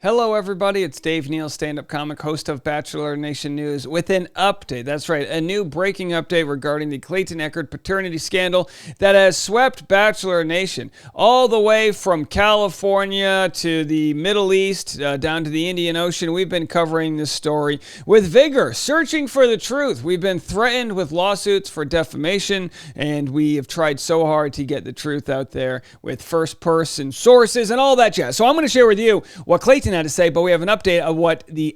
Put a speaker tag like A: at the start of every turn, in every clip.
A: Hello, everybody. It's Dave Neal, stand-up comic, host of Bachelor Nation News, with an update. That's right, a new breaking update regarding the Clayton Echard paternity scandal that has swept Bachelor Nation all the way from California to the Middle East, down to the Indian Ocean. We've been covering this story with vigor, searching for the truth. We've been threatened with lawsuits for defamation, and we have tried so hard to get the truth out there with first-person sources and all that jazz. So I'm going to share with you what Clayton had to say, but we have an update of what the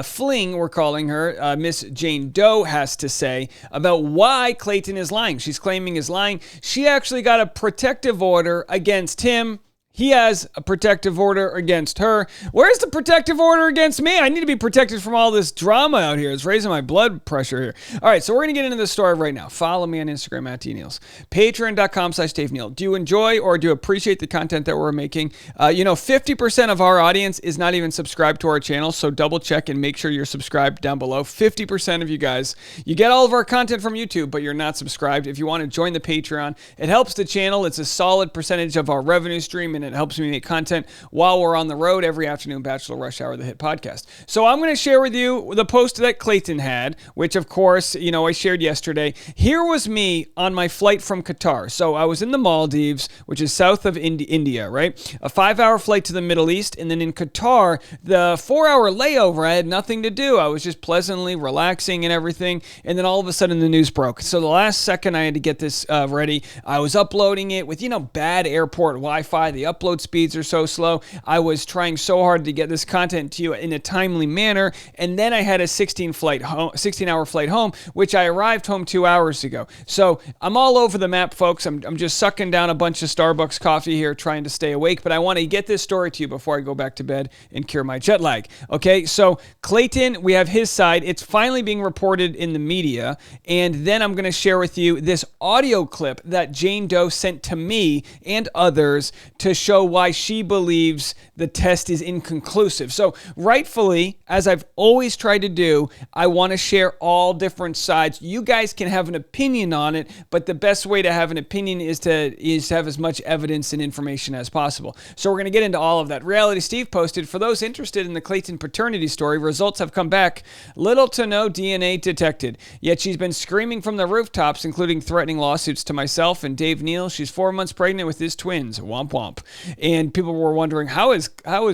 A: fling, we're calling her, Miss Jane Doe, has to say about why Clayton is lying. She's claiming he's lying. She actually got a protective order against him. He has a protective order against her. Where's the protective order against me? I need to be protected from all this drama out here. It's raising my blood pressure here. All right, so we're going to get into the story right now. Follow me on Instagram at DNeals. Patreon.com/Dave Neal. Do you enjoy or do you appreciate the content that we're making? 50% of our audience is not even subscribed to our channel, so double check and make sure you're subscribed down below. 50% of you guys, you get all of our content from YouTube, but you're not subscribed. If you want to join the Patreon, it helps the channel. It's a solid percentage of our revenue stream, and it helps me make content while we're on the road every afternoon. Bachelor Rush Hour, the hit podcast. So I'm going to share with you the post that Clayton had, which of course, I shared yesterday. Here was me on my flight from Qatar. So I was in the Maldives, which is south of India, right? A 5-hour flight to the Middle East. And then in Qatar, the 4-hour layover, I had nothing to do. I was just pleasantly relaxing and everything. And then all of a sudden the news broke. So the last second I had to get this ready. I was uploading it with, bad airport Wi-Fi. The upload speeds are so slow. I was trying so hard to get this content to you in a timely manner, and then I had a 16-hour flight home, which I arrived home 2 hours ago. So I'm all over the map, folks. I'm just sucking down a bunch of Starbucks coffee here, trying to stay awake, but I want to get this story to you before I go back to bed and cure my jet lag. Okay, so Clayton, we have his side. It's finally being reported in the media, and then I'm going to share with you this audio clip that Jane Doe sent to me and others to show why she believes the test is inconclusive. So rightfully, as I've always tried to do, I want to share all different sides. You guys can have an opinion on it, but the best way to have an opinion is to have as much evidence and information as possible. So we're going to get into all of that. Reality Steve posted, for those interested in the Clayton paternity story, results have come back. Little to no DNA detected. Yet she's been screaming from the rooftops, including threatening lawsuits to myself and Dave Neal. She's 4 months pregnant with his twins. Womp womp. And people were wondering, how is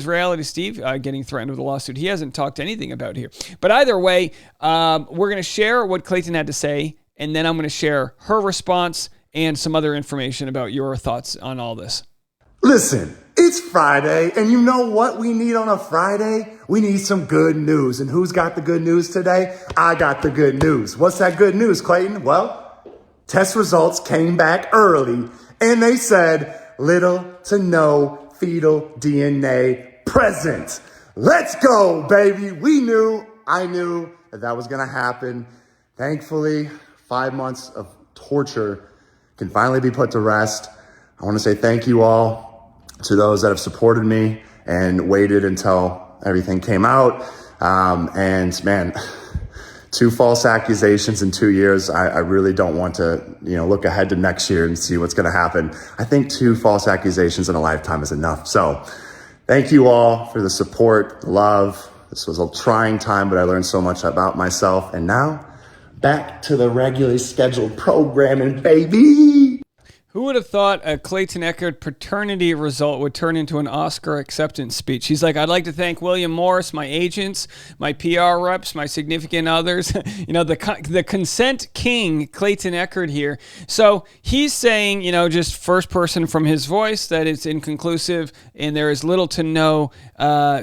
A: Reality Steve getting threatened with a lawsuit? He hasn't talked anything about here. But either way, we're going to share what Clayton had to say, and then I'm going to share her response and some other information about your thoughts on all this.
B: Listen, it's Friday, and you know what we need on a Friday? We need some good news. And who's got the good news today? I got the good news. What's that good news, Clayton? Well, test results came back early, and they said little to no fetal DNA present. Let's go, baby. I knew that was going to happen. Thankfully, 5 months of torture can finally be put to rest. I want to say thank you all to those that have supported me and waited until everything came out. And man, 2 false accusations in 2 years. I really don't want to, look ahead to next year and see what's going to happen. I think 2 false accusations in a lifetime is enough. So thank you all for the support, the love. This was a trying time, but I learned so much about myself. And now back to the regularly scheduled programming, baby.
A: Who would have thought a Clayton Echard paternity result would turn into an Oscar acceptance speech? He's like, I'd like to thank William Morris, my agents, my PR reps, my significant others, the consent king, Clayton Echard here. So he's saying, just first person from his voice, that it's inconclusive and there is little to no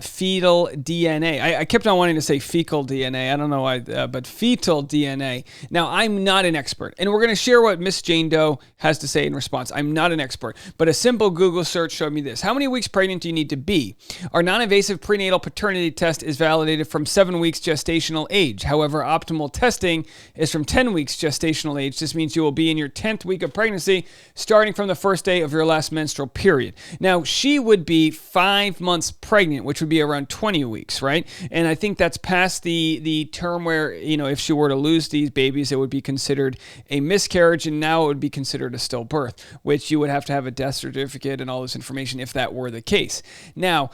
A: fetal DNA. I kept on wanting to say fecal DNA. I don't know why, but fetal DNA. Now, I'm not an expert, and we're going to share what Miss Jane Doe has to say in response. I'm not an expert, but a simple Google search showed me this. How many weeks pregnant do you need to be? Our non-invasive prenatal paternity test is validated from 7 weeks gestational age. However, optimal testing is from 10 weeks gestational age. This means you will be in your 10th week of pregnancy, starting from the first day of your last menstrual period. Now, she would be 5 months pregnant, which would be around 20 weeks, right? And I think that's past the term where, if she were to lose these babies, it would be considered a miscarriage, and now it would be considered a stillbirth, which you would have to have a death certificate and all this information if that were the case. Now,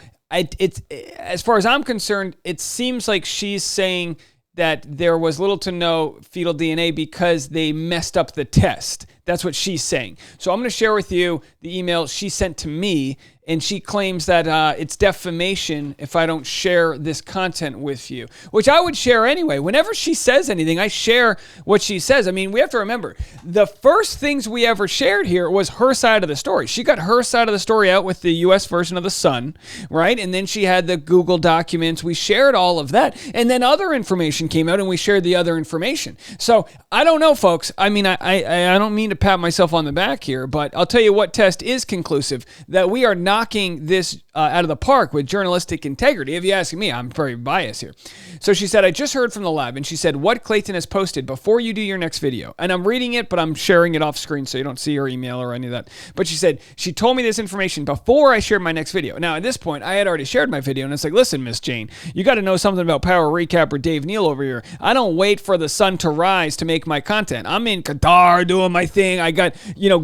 A: it's as far as I'm concerned, it seems like she's saying that there was little to no fetal DNA because they messed up the test. That's what she's saying. So I'm going to share with you the email she sent to me, and she claims that it's defamation if I don't share this content with you, which I would share anyway. Whenever she says anything, I share what she says. I mean, we have to remember, the first things we ever shared here was her side of the story. She got her side of the story out with the U.S. version of the Sun, right? And then she had the Google documents. We shared all of that. And then other information came out, and we shared the other information. So I don't know, folks. I mean, I don't mean to pat myself on the back here, but I'll tell you what test is conclusive, that we are knocking this out of the park with journalistic integrity. If you ask me, I'm very biased here. So she said, I just heard from the lab, and she said, what Clayton has posted before you do your next video. And I'm reading it, but I'm sharing it off screen so you don't see her email or any of that. But she said, she told me this information before I shared my next video. Now, at this point, I had already shared my video, and it's like, listen, Miss Jane, you got to know something about Power Recap or Dave Neal over here. I don't wait for the sun to rise to make my content. I'm in Qatar doing my thing. I got,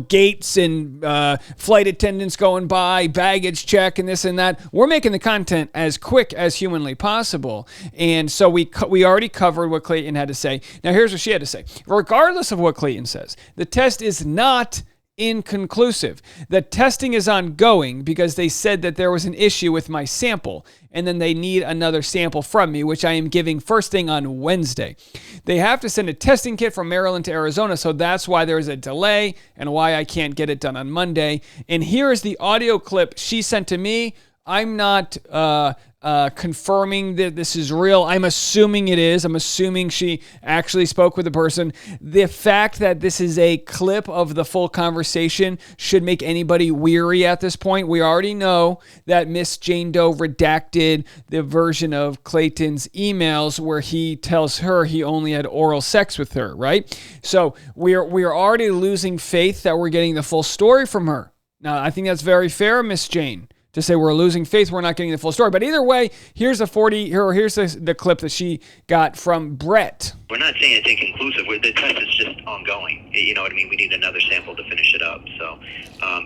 A: gates and flight attendants going by, baggage check and this and that. We're making the content as quick as humanly possible. And so we already covered what Clayton had to say. Now here's what she had to say. Regardless of what Clayton says, the test is not inconclusive. The testing is ongoing because they said that there was an issue with my sample, and then they need another sample from me, which I am giving first thing on Wednesday. They have to send a testing kit from Maryland to Arizona, so that's why there is a delay and why I can't get it done on Monday. And here is the audio clip she sent to me. I'm not confirming that this is real. I'm assuming it is. I'm assuming she actually spoke with the person. The fact that this is a clip of the full conversation should make anybody weary at this point. We already know that Miss Jane Doe redacted the version of Clayton's emails where he tells her he only had oral sex with her, right? So we're already losing faith that we're getting the full story from her. Now, I think that's very fair, Miss Jane, to say we're losing faith, we're not getting the full story. But either way, here's the clip that she got from Brett.
C: We're not saying it's inconclusive. The test is just ongoing. You know what I mean? We need another sample to finish it up. So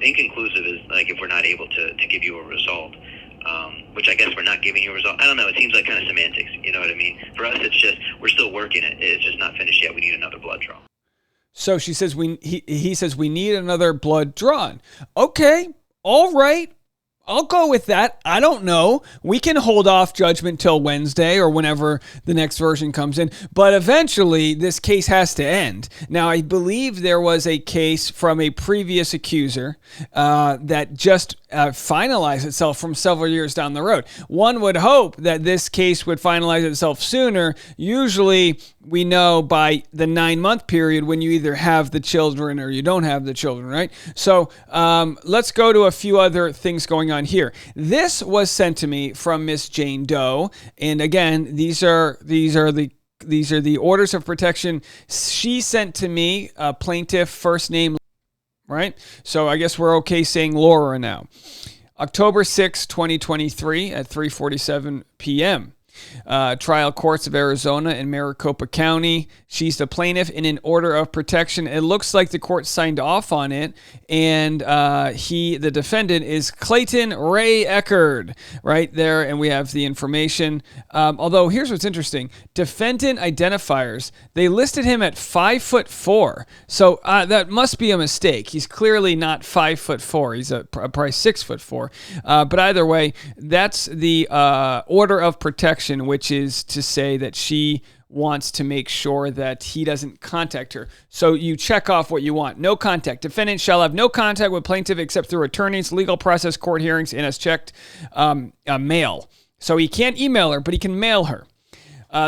C: inconclusive is like if we're not able to give you a result, which I guess we're not giving you a result. I don't know. It seems like kind of semantics. You know what I mean? For us, it's just we're still working it. It's just not finished yet. We need another blood draw.
A: So she says he says we need another blood drawn. Okay, all right. I'll go with that. I don't know. We can hold off judgment till Wednesday or whenever the next version comes in. But eventually, this case has to end. Now, I believe there was a case from a previous accuser that just finalized itself from several years down the road. One would hope that this case would finalize itself sooner. Usually, we know by the 9-month period when you either have the children or you don't have the children, right? So let's go to a few other things going on here. This was sent to me from Miss Jane Doe, and again, these are the orders of protection she sent to me. Plaintiff first name, right? So I guess we're okay saying Laura now. October 6, 2023 at 3:47 p.m. Trial courts of Arizona and Maricopa County. She's the plaintiff in an order of protection. It looks like the court signed off on it, and the defendant is Clayton Ray Echard right there, and we have the information. Although here's what's interesting: defendant identifiers, they listed him at 5'4", so that must be a mistake. He's clearly not 5'4". He's probably 6'4". But either way, that's the order of protection, which is to say that she wants to make sure that he doesn't contact her. So you check off what you want. No contact. Defendant shall have no contact with plaintiff except through attorneys, legal process, court hearings, and as checked, mail. So he can't email her, but he can mail her.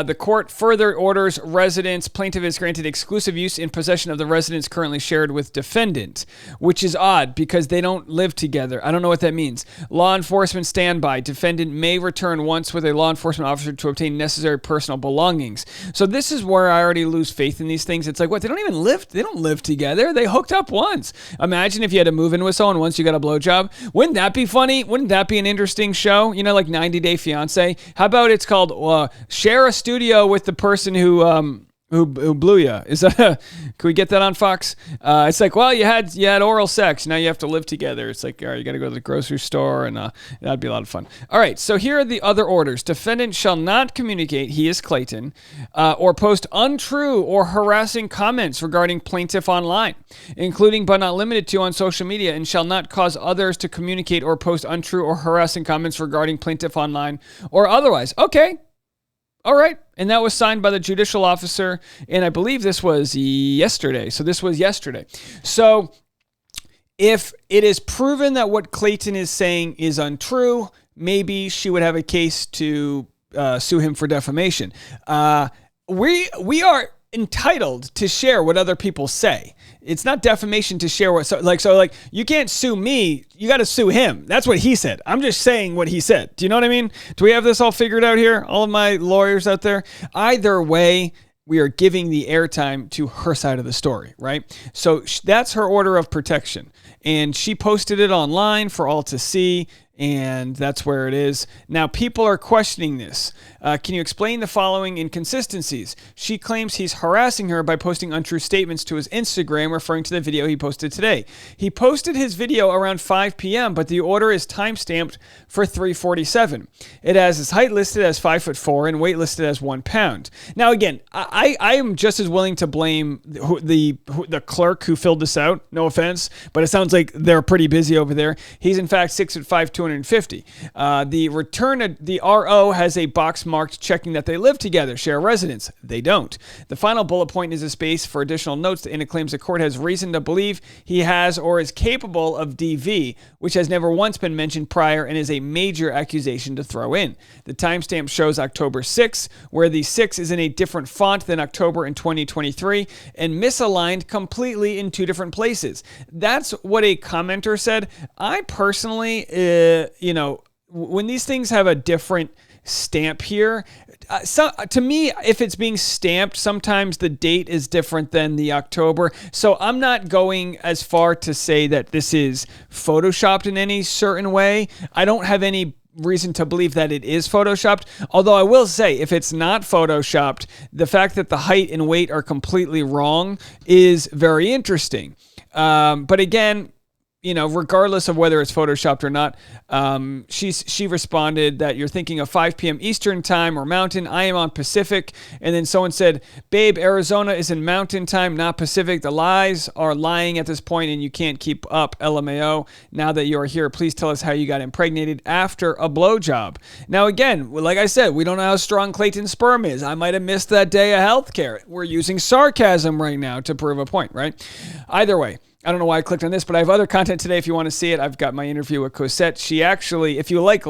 A: The court further orders residence. Plaintiff is granted exclusive use in possession of the residence currently shared with defendant, which is odd because they don't live together. I don't know what that means. Law enforcement standby. Defendant may return once with a law enforcement officer to obtain necessary personal belongings. So this is where I already lose faith in these things. It's like, what? They don't live together. They hooked up once. Imagine if you had to move in with someone once you got a blowjob. Wouldn't that be funny? Wouldn't that be an interesting show? You know, like 90 Day Fiance. How about it's called Share a Studio with the person who Who blew you? Is that can we get that on Fox? It's like, well, you had oral sex. Now you have to live together. It's like, all right, you got to go to the grocery store, and that'd be a lot of fun. All right, so here are the other orders. Defendant shall not communicate, he is Clayton, or post untrue or harassing comments regarding plaintiff online, including but not limited to on social media, and shall not cause others to communicate or post untrue or harassing comments regarding plaintiff online or otherwise. Okay. All right. And that was signed by the judicial officer. And I believe this was yesterday. So if it is proven that what Clayton is saying is untrue, maybe she would have a case to sue him for defamation. We are entitled to share what other people say. It's not defamation to share so you can't sue me. You got to sue him. That's what he said. I'm just saying what he said. Do you know what I mean? Do we have this all figured out here? All of my lawyers out there? Either way, we are giving the airtime to her side of the story, right? So that's her order of protection. And she posted it online for all to see. And that's where it is. Now, people are questioning this. Can you explain the following inconsistencies? She claims he's harassing her by posting untrue statements to his Instagram, referring to the video he posted today. He posted his video around 5 p.m., but the order is timestamped for 3:47. It has his height listed as 5'4" and weight listed as 1 pound. Now, again, I am just as willing to blame the clerk who filled this out. No offense, but it sounds like they're pretty busy over there. He's in fact 6'5", 250. The RO has a box marked checking that they live together, share residence. They don't. The final bullet point is a space for additional notes, and it claims the court has reason to believe he has or is capable of DV, which has never once been mentioned prior and is a major accusation to throw in. The timestamp shows October 6, where the 6 is in a different font than October in 2023 and misaligned completely in two different places. That's what a commenter said. I personally, when these things have a different stamp here, to me, if it's being stamped, sometimes the date is different than the October. So I'm not going as far to say that this is photoshopped in any certain way. I don't have any reason to believe that it is photoshopped. Although I will say, if it's not photoshopped, the fact that the height and weight are completely wrong is very interesting. But again, regardless of whether it's photoshopped or not, she responded that you're thinking of 5 p.m. Eastern time or Mountain. I am on Pacific. And then someone said, babe, Arizona is in Mountain time, not Pacific. The lies are lying at this point and you can't keep up. LMAO. Now that you're here, please tell us how you got impregnated after a blowjob. Now, again, like I said, we don't know how strong Clayton's sperm is. I might have missed that day of healthcare. We're using sarcasm right now to prove a point, right? Either way. I don't know why I clicked on this, but I have other content today. If you want to see it, I've got my interview with Cosette. She actually, if you like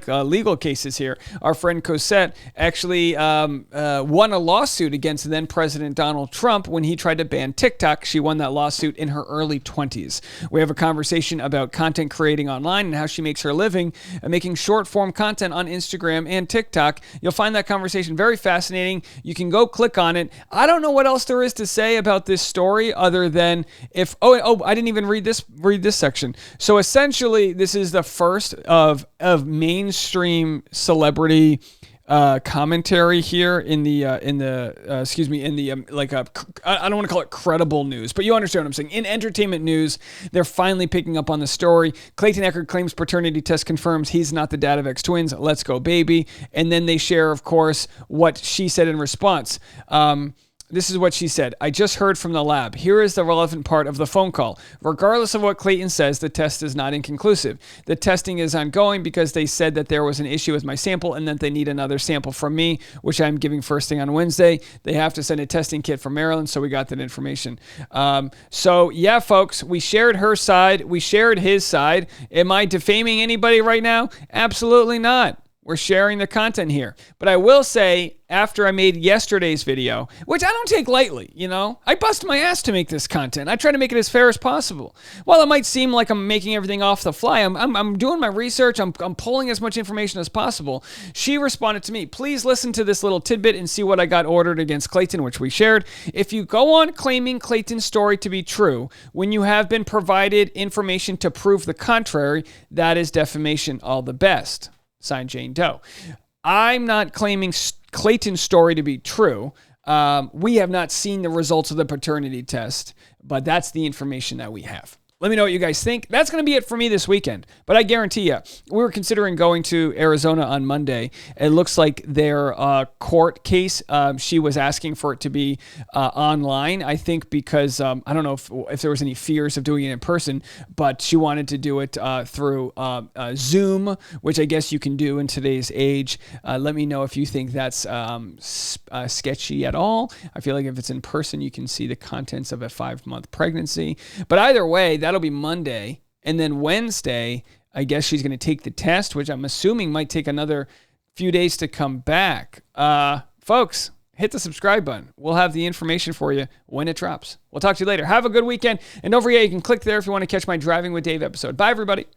A: legal cases here, our friend Cosette actually won a lawsuit against then President Donald Trump when he tried to ban TikTok. She won that lawsuit in her early 20s. We have a conversation about content creating online and how she makes her living making short form content on Instagram and TikTok. You'll find that conversation very fascinating. You can go click on it. I don't know what else there is to say about this story other than I didn't even read this section. So essentially, this is the first of mainstream celebrity commentary here in the I don't want to call it credible news, but you understand what I'm saying. In entertainment news, they're finally picking up on the story. Clayton Echard claims paternity test confirms he's not the dad of ex-twins. Let's go, baby. And then they share, of course, what she said in response. This is what she said. I just heard from the lab. Here is the relevant part of the phone call. Regardless of what Clayton says, the test is not inconclusive. The testing is ongoing because they said that there was an issue with my sample and that they need another sample from me, which I'm giving first thing on Wednesday. They have to send a testing kit from Maryland, so we got that information. So yeah, folks, we shared her side. We shared his side. Am I defaming anybody right now? Absolutely not. We're sharing the content here. But I will say, after I made yesterday's video, which I don't take lightly, I bust my ass to make this content. I try to make it as fair as possible. While it might seem like I'm making everything off the fly, I'm doing my research. I'm pulling as much information as possible. She responded to me, please listen to this little tidbit and see what I got ordered against Clayton, which we shared. If you go on claiming Clayton's story to be true, when you have been provided information to prove the contrary, that is defamation. All the best. Signed, Jane Doe. I'm not claiming Clayton's story to be true. We have not seen the results of the paternity test, but that's the information that we have. Let me know what you guys think. That's going to be it for me this weekend. But I guarantee you, we were considering going to Arizona on Monday. It looks like their court case, she was asking for it to be online, I think because, I don't know if there was any fears of doing it in person, but she wanted to do it through Zoom, which I guess you can do in today's age. Let me know if you think that's sketchy at all. I feel like if it's in person, you can see the contents of a 5-month pregnancy. But either way, that'll be Monday. And then Wednesday, I guess she's going to take the test, which I'm assuming might take another few days to come back. Folks, hit the subscribe button. We'll have the information for you when it drops. We'll talk to you later. Have a good weekend. And don't forget, you can click there if you want to catch my Driving with Dave episode. Bye, everybody.